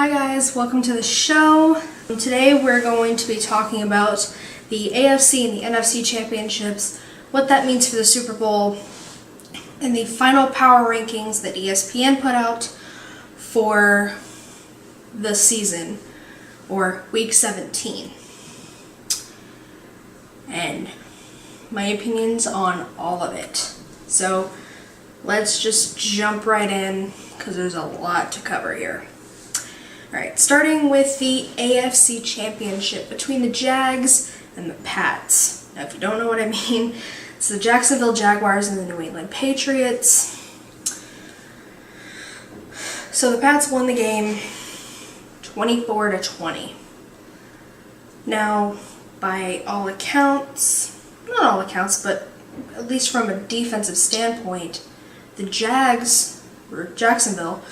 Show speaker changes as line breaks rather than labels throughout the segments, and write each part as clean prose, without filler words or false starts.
Hi guys, welcome to the show. Today we're going to be talking about the AFC and the NFC championships, what that means for the Super Bowl, and the final power rankings that ESPN put out for the season, or week 17. And my opinions on all of it. So let's just jump right in because there's a lot to cover here. Alright, starting with the AFC championship between the Jags and the Pats. Now if you don't know what I mean, it's the Jacksonville Jaguars and the New England Patriots. So the Pats won the game 24-20. Now, by all accounts, not all accounts, but at least from a defensive standpoint, the Jags, or Jacksonville,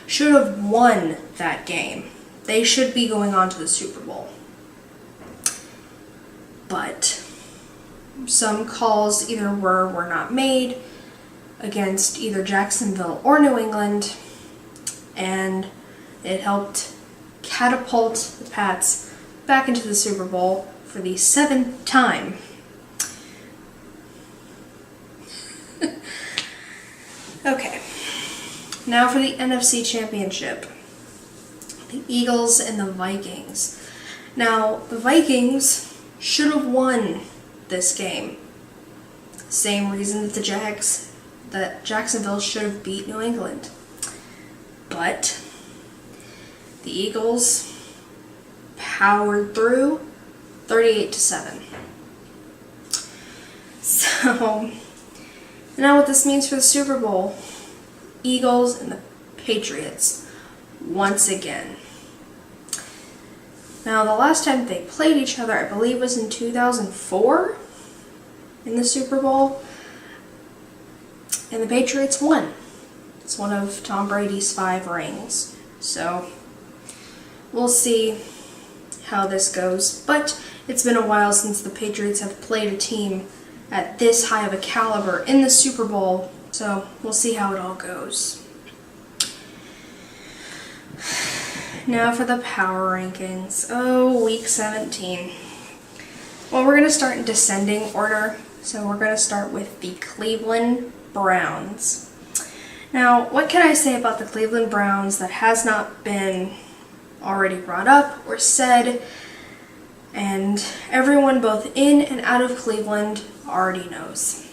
should have won that game. They should be going on to the Super Bowl. But some calls either were or were not made against either Jacksonville or New England, and it helped catapult the Pats back into the Super Bowl for the 7th time. Okay. Now for the NFC Championship, the Eagles and the Vikings. Now, the Vikings should have won this game. Same reason that Jacksonville should have beat New England. But the Eagles powered through 38-7. So, now what this means for the Super Bowl. Eagles and the Patriots once again. Now the last time they played each other, I believe, was in 2004 in the Super Bowl, and the Patriots won. It's one of Tom Brady's 5 rings. So we'll see how this goes, but it's been a while since the Patriots have played a team at this high of a caliber in the Super Bowl. So we'll see how it all goes. Now for the power rankings. Oh, week 17. Well, we're going to start in descending order. So we're going to start with the Cleveland Browns. Now, what can I say about the Cleveland Browns that has not been already brought up or said, and everyone both in and out of Cleveland already knows?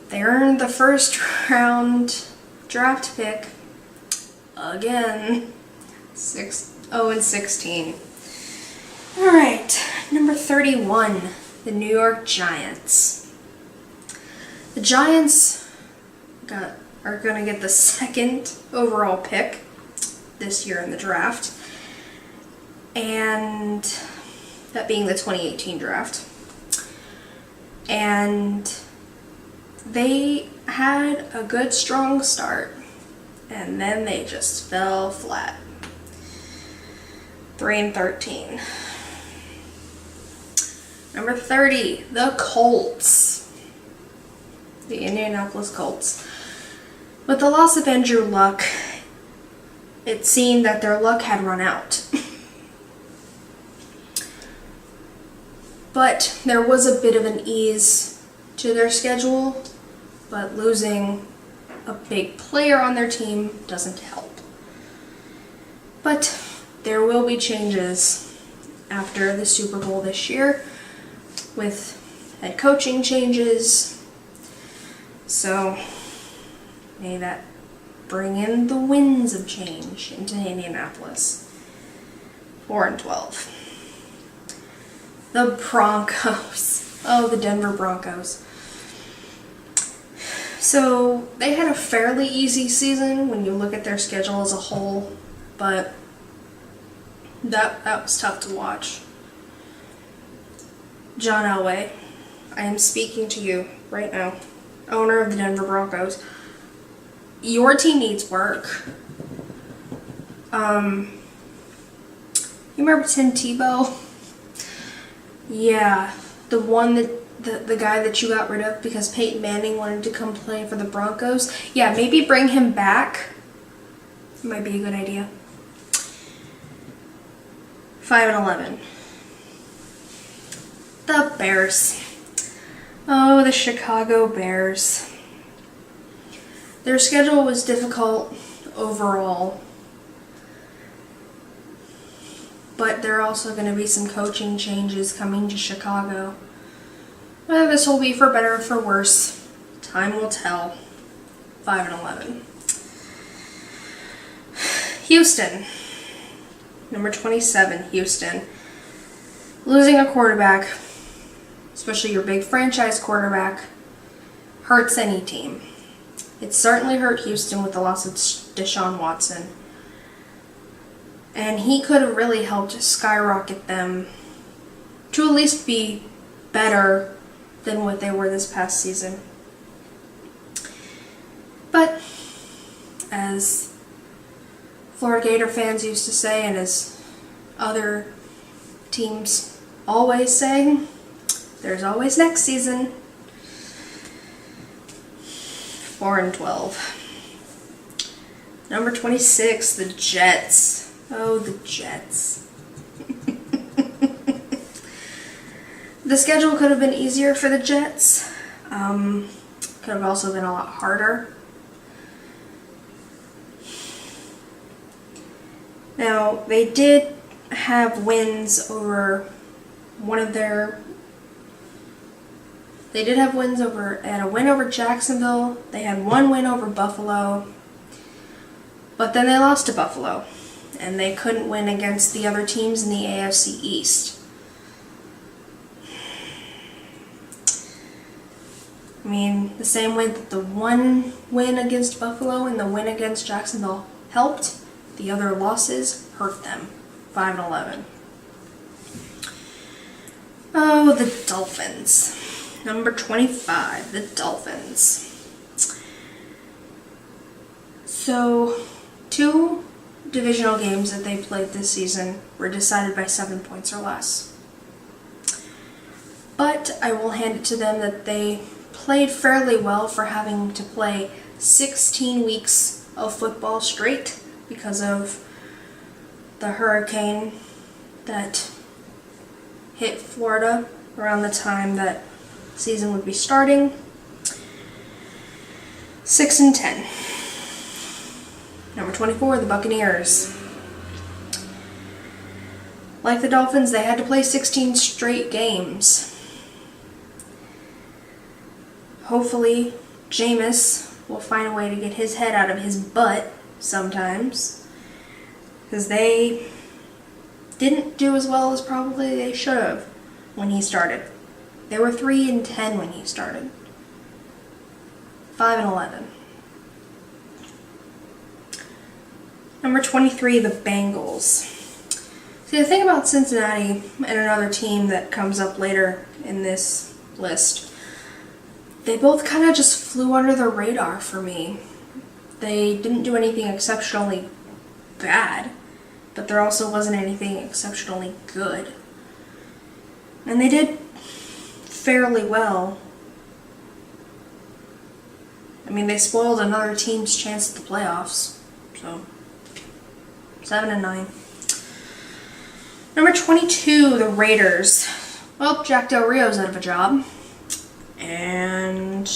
They earned the first round draft pick again. 0-16. Alright, number 31, the New York Giants. The Giants are going to get the 2nd overall pick this year in the draft, and that being the 2018 draft. And they had a good, strong start, and then they just fell flat. 3-13. Number 30, the Colts. The Indianapolis Colts. With the loss of Andrew Luck, it seemed that their luck had run out. But there was a bit of an ease to their schedule, but losing a big player on their team doesn't help. But there will be changes after the Super Bowl this year with head coaching changes. So may that bring in the winds of change into Indianapolis. 4-12. The Broncos. Oh, the Denver Broncos. So they had a fairly easy season when you look at their schedule as a whole, but that was tough to watch. John Elway, I am speaking to you right now, owner of the Denver Broncos. Your team needs work. You remember Tim Tebow? Yeah, the one that the guy that you got rid of because Peyton Manning wanted to come play for the Broncos. Yeah, maybe bring him back Might be a good idea. 5-11. The Bears. Oh, the Chicago Bears. Their schedule was difficult overall, but there are also going to be some coaching changes coming to Chicago. Whether this will be for better or for worse, time will tell. 5-11. Houston. Number 27, Houston. Losing a quarterback, especially your big franchise quarterback, hurts any team. It certainly hurt Houston with the loss of Deshaun Watson. And he could have really helped skyrocket them to at least be better than what they were this past season. But, as Florida Gator fans used to say, and as other teams always say, there's always next season. 4-12. Number 26, the Jets. Oh, the Jets. The schedule could have been easier for the Jets. Could have also been a lot harder. Now, they did have wins over They had a win over Jacksonville, they had one win over Buffalo, but then they lost to Buffalo, and they couldn't win against the other teams in the AFC East. I mean, the same way that the one win against Buffalo and the win against Jacksonville helped, the other losses hurt them. 5-11. Oh, the Dolphins. Number 25, the Dolphins. So, 2 divisional games that they played this season were decided by 7 points or less. But I will hand it to them that they played fairly well for having to play 16 weeks of football straight because of the hurricane that hit Florida around the time that season would be starting. 6-10. Number 24, the Buccaneers. Like the Dolphins, they had to play 16 straight games. Hopefully, Jameis will find a way to get his head out of his butt sometimes, because they didn't do as well as probably they should have when he started. They were 3-10 when he started. 5-11. Number 23, the Bengals. See, the thing about Cincinnati and another team that comes up later in this list, they both kind of just flew under the radar for me. They didn't do anything exceptionally bad, but there also wasn't anything exceptionally good. And they did fairly well. I mean, they spoiled another team's chance at the playoffs. So, 7-9. Number 22, the Raiders. Well, Jack Del Rio's out of a job. And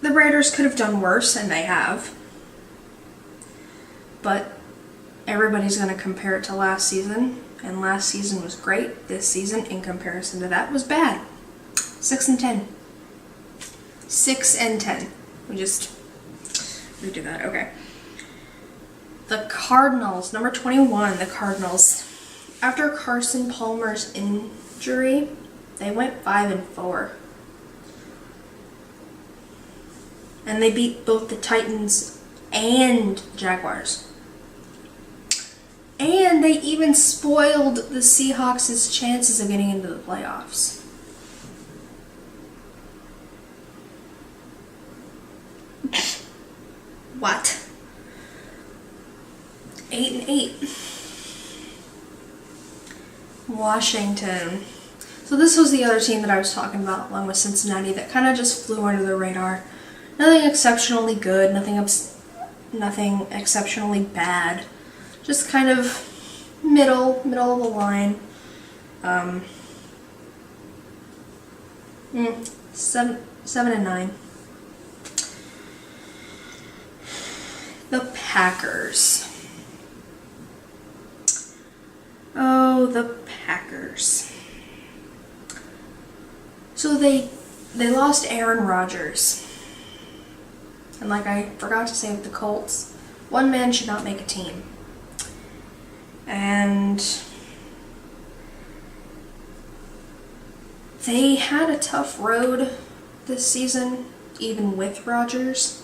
the Raiders could have done worse, and they have. But everybody's going to compare it to last season. And last season was great. This season, in comparison to that, was bad. 6-10. 6-10. We just redo that. Okay. The Cardinals. Number 21, the Cardinals. After Carson Palmer's injury, they went 5-4. And they beat both the Titans and Jaguars. And they even spoiled the Seahawks' chances of getting into the playoffs. What? 8-8. Washington. So this was the other team that I was talking about, along with Cincinnati, that kind of just flew under the radar. Nothing exceptionally good, nothing exceptionally bad. Just kind of middle of the line. 7-9. The Packers. Oh, the Packers. So they lost Aaron Rodgers. And like I forgot to say with the Colts, one man should not make a team. And they had a tough road this season, even with Rodgers,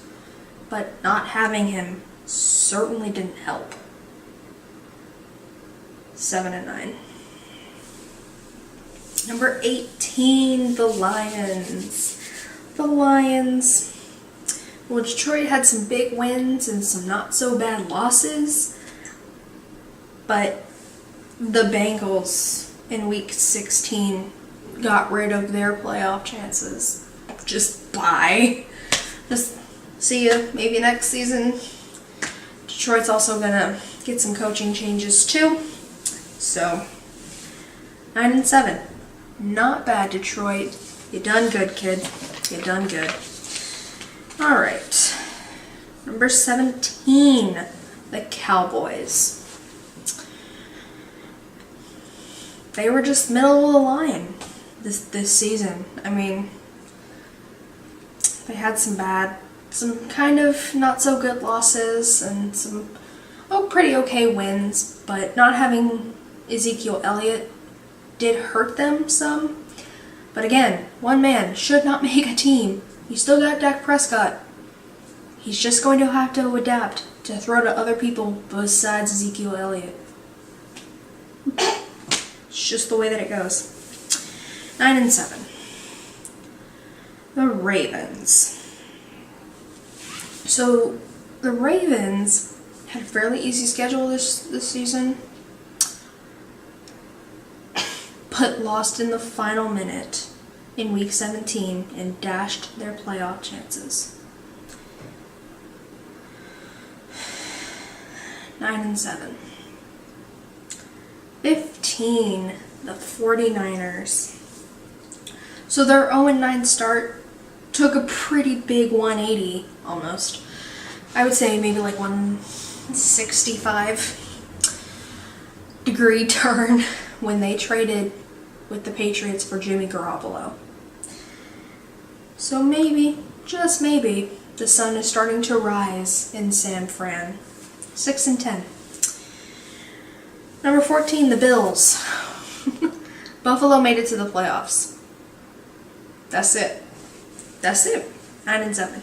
but not having him certainly didn't help. 7-9. Number 18, the Lions. The Lions. Well, Detroit had some big wins and some not so bad losses, but the Bengals in week 16 got rid of their playoff chances. Just bye. Just see ya maybe next season. Detroit's also gonna get some coaching changes too. So 9-7. Not bad, Detroit. You done good, kid. You done good. Alright. Number 17, the Cowboys. They were just middle of the line this season. I mean, they had some kind of not so good losses and some pretty okay wins, but not having Ezekiel Elliott did hurt them some. But again, one man should not make a team. You still got Dak Prescott. He's just going to have to adapt to throw to other people besides Ezekiel Elliott. It's just the way that it goes. 9-7. The Ravens. So the Ravens had a fairly easy schedule this season, but lost in the final minute in week 17 and dashed their playoff chances. 9-7. 15, the 49ers. So their 0-9 start took a pretty big 180, almost. I would say maybe like 165-degree turn when they traded with the Patriots for Jimmy Garoppolo. So maybe, just maybe, the sun is starting to rise in San Fran. 6-10. Number 14, the Bills. Buffalo made it to the playoffs. That's it. 9-7.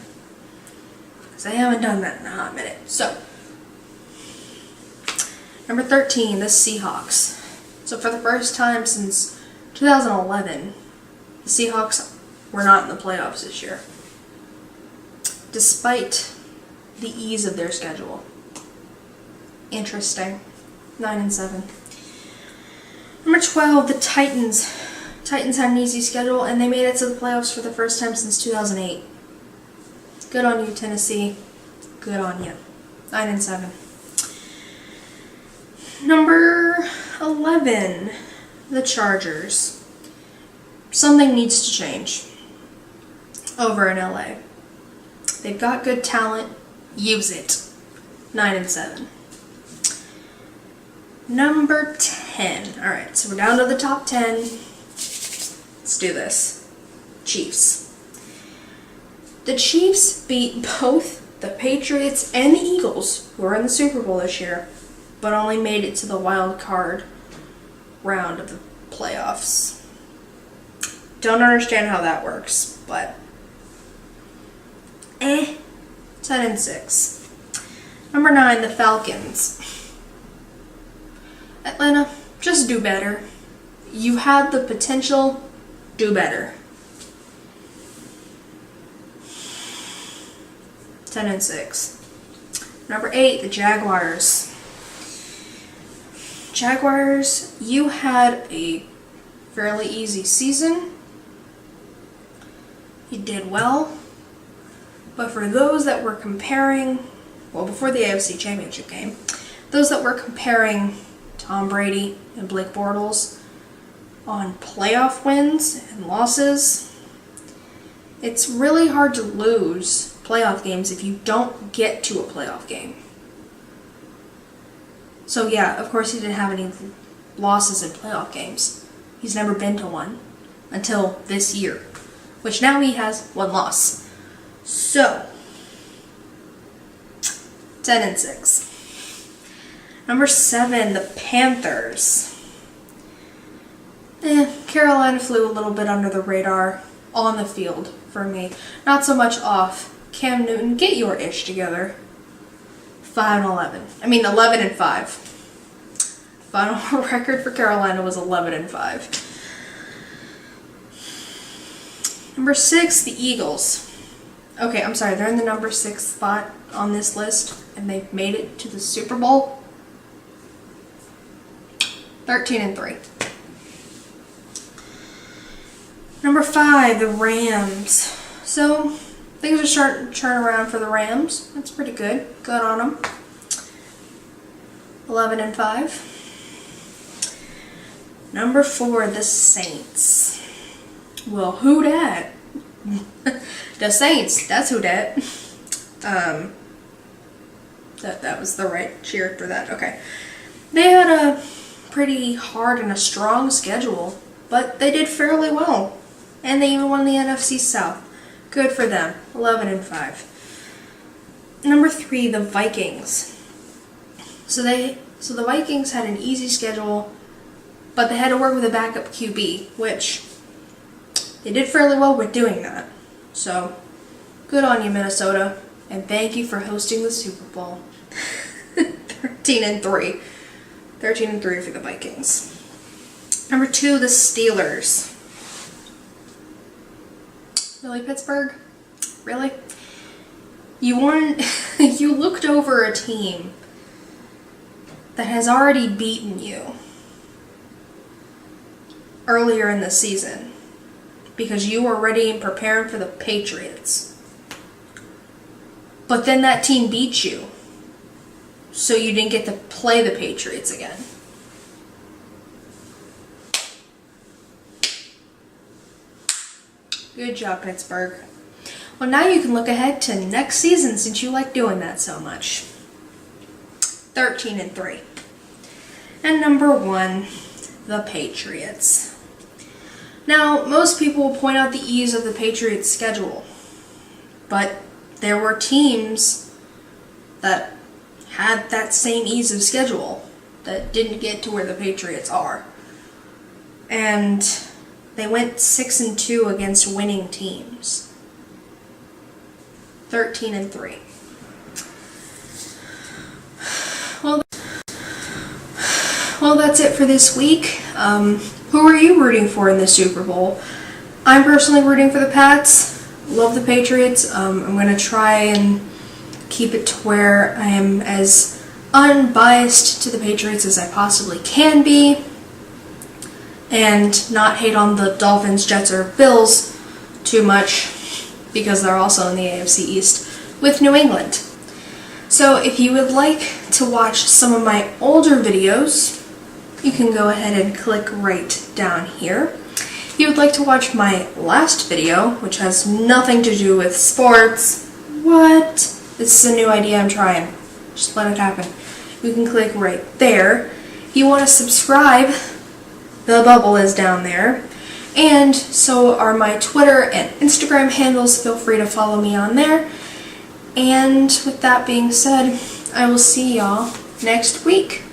Because they haven't done that in a hot minute. So, number 13, the Seahawks. So for the first time since 2011, the Seahawks were not in the playoffs this year, despite the ease of their schedule. Interesting. 9-7. Number 12, the Titans. Titans had an easy schedule, and they made it to the playoffs for the first time since 2008. Good on you, Tennessee. Good on you. 9-7. Number 11, the Chargers. Something needs to change over in LA. They've got good talent. Use it. 9-7. Number 10. Alright, so we're down to the top 10. Let's do this. Chiefs. The Chiefs beat both the Patriots and the Eagles, who are in the Super Bowl this year, but only made it to the wild card round of the playoffs. Don't understand how that works, but 10-6. Number 9, the Falcons. Atlanta, just do better. You had the potential, do better. 10-6. Number 8, the Jaguars. Jaguars, you had a fairly easy season. You did well, But for those that were comparing, well, before the AFC Championship game, those that were comparing Tom Brady and Blake Bortles on playoff wins and losses, it's really hard to lose playoff games if you don't get to a playoff game. So yeah, of course he didn't have any losses in playoff games. He's never been to one until this year, which now he has one loss. So, 10-6. Number 7, the Panthers. Carolina flew a little bit under the radar on the field for me. Not so much off. Cam Newton, get your ish together. 5-11. 11-5. Final record for Carolina was 11-5. Number 6, the Eagles. Okay, I'm sorry, they're in the number 6 spot on this list, and they've made it to the Super Bowl. 13-3. Number 5, the Rams. So, things are starting to turn around for the Rams. That's pretty good. Good on them. 11-5. Number 4, the Saints. Well, who dat? The Saints. That's who dat. That was the right cheer for that. Okay. They had a pretty hard and a strong schedule, but they did fairly well. And they even won the NFC South. Good for them. 11-5. Number 3, the Vikings. So the Vikings had an easy schedule, but they had to work with a backup QB, which they did fairly well with doing that. So, good on you, Minnesota, and thank you for hosting the Super Bowl. 13-3. 13-3 for the Vikings. Number 2, the Steelers. Really, Pittsburgh? Really? You looked over a team that has already beaten you earlier in the season because you were ready and preparing for the Patriots. But then that team beat you, so you didn't get to play the Patriots again. Good job, Pittsburgh. Well, now you can look ahead to next season since you like doing that so much. 13-3. And number 1, the Patriots. Now, most people will point out the ease of the Patriots' schedule, but there were teams that had that same ease of schedule that didn't get to where the Patriots are. And they went 6-2 against winning teams. 13-3. Well, that's it for this week. Who are you rooting for in the Super Bowl? I'm personally rooting for the Pats. Love the Patriots. I'm going to try and keep it to where I am as unbiased to the Patriots as I possibly can be, and not hate on the Dolphins, Jets, or Bills too much because they're also in the AFC East with New England. So if you would like to watch some of my older videos, you can go ahead and click right down here. If you would like to watch my last video, which has nothing to do with sports, what? This is a new idea I'm trying. Just let it happen. You can click right there. If you want to subscribe, the bubble is down there. And so are my Twitter and Instagram handles. Feel free to follow me on there. And with that being said, I will see y'all next week.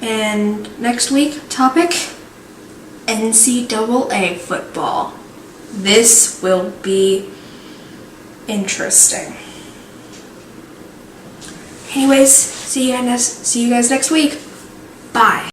And next week, topic, NCAA football. This will be interesting. Anyways, see you guys next week. Bye.